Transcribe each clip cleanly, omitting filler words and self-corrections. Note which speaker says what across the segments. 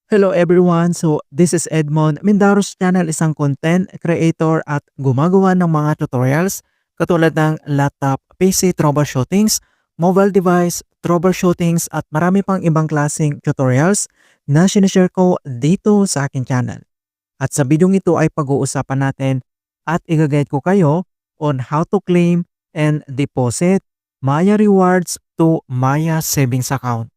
Speaker 1: Hello everyone! So, this is Edmond, Mindaros Channel, isang content creator at gumagawa ng mga tutorials katulad ng laptop, PC troubleshootings, mobile device troubleshootings at marami pang ibang klaseng tutorials na sinishare ko dito sa akin channel. At sa video ito ay pag-uusapan natin at i-guide ko kayo on how to claim and deposit Maya Rewards to Maya Savings Account.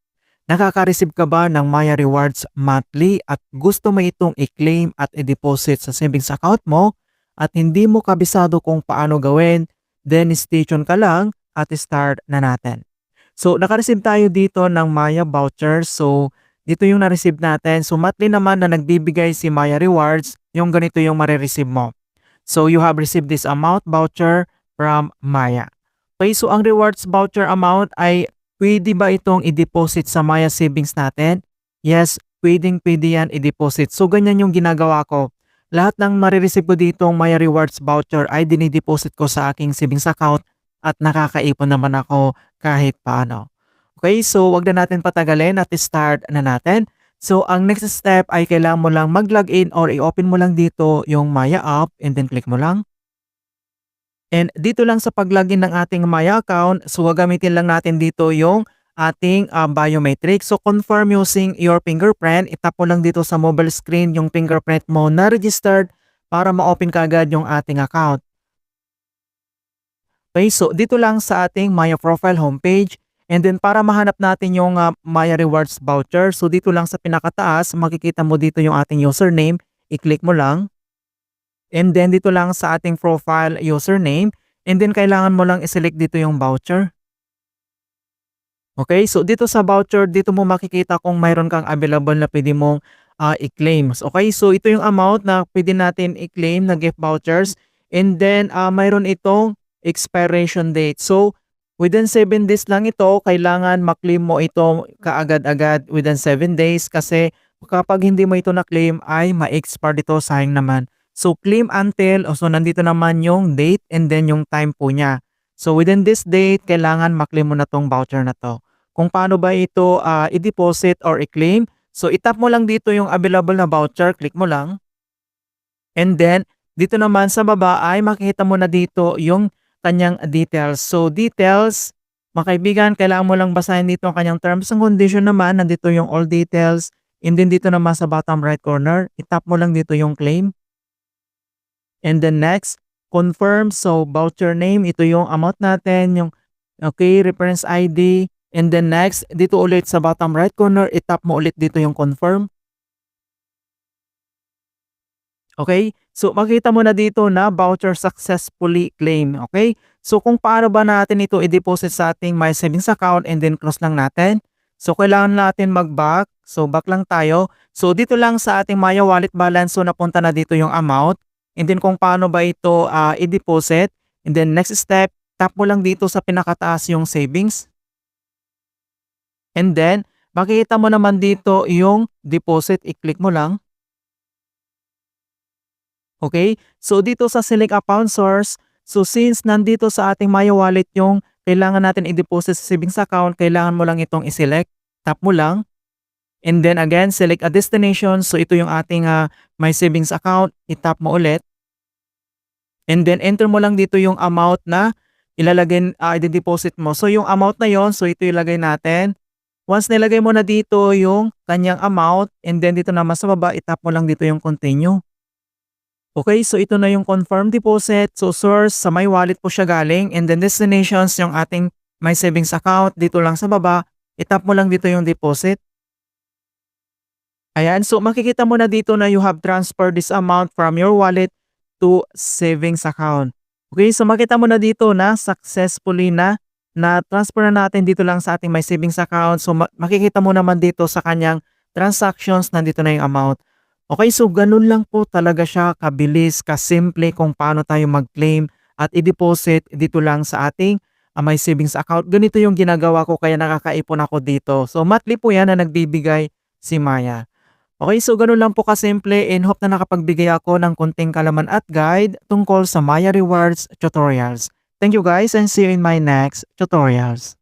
Speaker 1: Nakaka-receive ka ba ng Maya Rewards monthly at gusto mo itong i-claim at i-deposit sa savings account mo at hindi mo kabisado kung paano gawin, then stay tuned ka lang at start na natin. So, naka-receive tayo dito ng Maya vouchers. So, dito yung na-receive natin. So, monthly naman na nagbibigay si Maya Rewards, yung ganito yung marireceive mo. So, you have received this amount voucher from Maya. Okay, so ang rewards voucher amount ay pwede ba itong i-deposit sa Maya Savings natin? Yes, pwedeng-pwede yan i-deposit. So, ganyan yung ginagawa ko. Lahat ng marireceive ko ditong Maya Rewards voucher ay dinideposit ko sa aking savings account at nakakaipon naman ako kahit paano. Okay, so wag na natin patagalin at start na natin. So, ang next step ay kailangan mo lang mag-login or i-open mo lang dito yung Maya app and then click mo lang. And dito lang sa pag-login ng ating Maya account, so gagamitin lang natin dito yung ating biometric. So confirm using your fingerprint. Itap mo lang dito sa mobile screen yung fingerprint mo na registered para ma-open kaagad yung ating account. Okay, so dito lang sa ating Maya profile homepage. And then para mahanap natin yung Maya Rewards voucher, so dito lang sa pinakataas, makikita mo dito yung ating username. I-click mo lang. And then dito lang sa ating profile username. And then kailangan mo lang i-select dito yung voucher. Okay, so dito sa voucher, dito mo makikita kung mayroon kang available na pwede mong i-claim. Okay, so ito yung amount na pwede natin i-claim na gift vouchers. And then mayroon itong expiration date. So within 7 days lang ito, kailangan maklaim mo ito kaagad-agad within 7 days kasi kapag hindi mo ito na-claim ay ma-expire dito, sayang naman. So, claim until, so nandito naman yung date and then yung time po niya. So, within this date, kailangan maklaim mo na tong voucher na to. Kung paano ba ito i-deposit or i-claim, so itap mo lang dito yung available na voucher, click mo lang. And then, dito naman sa baba ay makikita mo na dito yung kanyang details. So, details, mga kaibigan, kailangan mo lang basahin dito ang kanyang terms and condition naman. Nandito yung all details. And then dito naman sa bottom right corner, itap mo lang dito yung claim. And then next, confirm. So, voucher name, ito yung amount natin, yung okay, reference ID. And then next, dito ulit sa bottom right corner, itap mo ulit dito yung confirm. Okay, so makita mo na dito na voucher successfully claim. Okay, so kung paano ba natin ito i-deposit sa ating My Savings account and then close lang natin. So kailangan natin mag-back. So back lang tayo. So dito lang sa ating Maya wallet balance, so napunta na dito yung amount. And then kung paano ba ito i-deposit. And then next step, tap mo lang dito sa pinakataas yung savings. And then makikita mo naman dito yung deposit, i-click mo lang. Okay, so dito sa select account source, so since nandito sa ating Maya wallet yung kailangan natin i-deposit sa savings account, kailangan mo lang itong i-select, tap mo lang. And then again, select a destination. So ito yung ating My Savings account. I-tap mo ulit. And then enter mo lang dito yung amount na ilalagay, i-deposit mo. So yung amount na yon, so ito ilagay natin. Once nilagay mo na dito yung kanyang amount, and then dito naman sa baba, i-tap mo lang dito yung continue. Okay, so ito na yung confirm deposit. So source, sa my wallet po siya galing. And then destinations, yung ating My Savings account. Dito lang sa baba, i-tap mo lang dito yung deposit. Ayan, so makikita mo na dito na you have transferred this amount from your wallet to savings account. Okay, so makita mo na dito na successfully na transfer na natin dito lang sa ating My Savings account. So makikita mo naman dito sa kanyang transactions, nandito na yung amount. Okay, so ganun lang po talaga siya kabilis, kasimple kung paano tayo mag-claim at i-deposit dito lang sa ating My Savings account. Ganito yung ginagawa ko kaya nakakaipon ako dito. So monthly po yan na nagbibigay si Maya. Okay, so ganun lang po kasimple, and hope na nakapagbigay ako ng konting kalaman at guide tungkol sa Maya Rewards tutorials. Thank you guys and see you in my next tutorials.